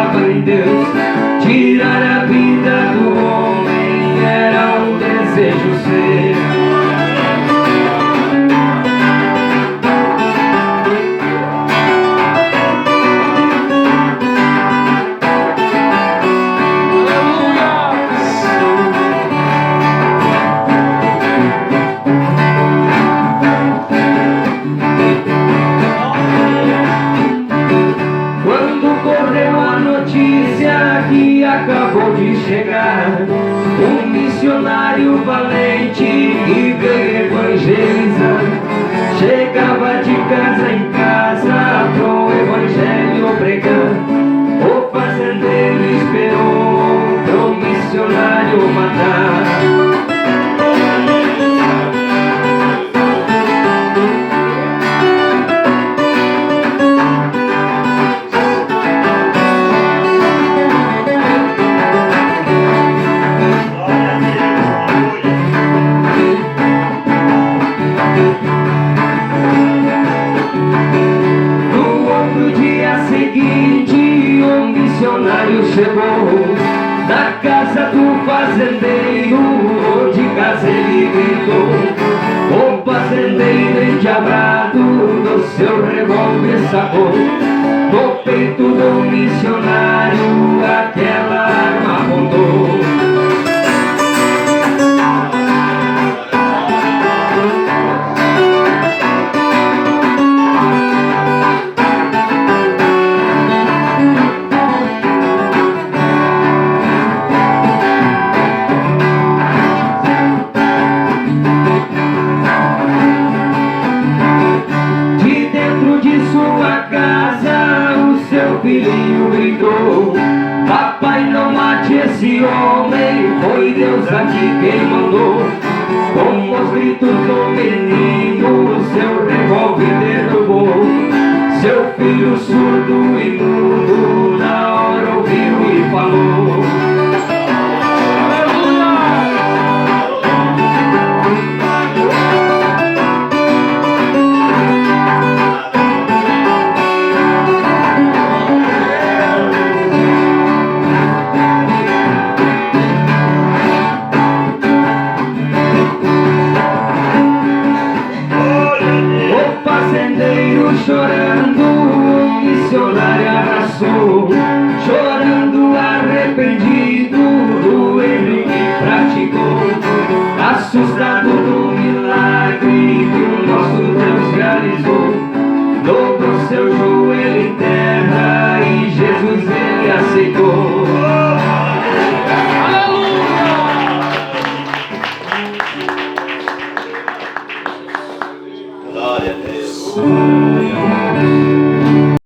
confiava em Deus. Tirar a vida do homem era um desejo seu. Que acabou de chegar um missionário valente que veio evangelizar. Chegava de casa em casa pro evangelho pregar. O fazendeiro esperou pro missionário matar. Chegou na casa do fazendeiro, de casa ele gritou. O fazendeiro endiabrado do seu revólver sacou. No peito do missionário aquela arma apontou. Filhinho gritou: papai, não mate esse homem, foi Deus aqui quem mandou. Com os gritos do menino, seu revólver derrubou. Seu filho surdo e mudo na hora ouviu e falou. Chorando, o missionário abraçou, chorando arrependido do erro que praticou, assustado do milagre que o nosso Deus realizou.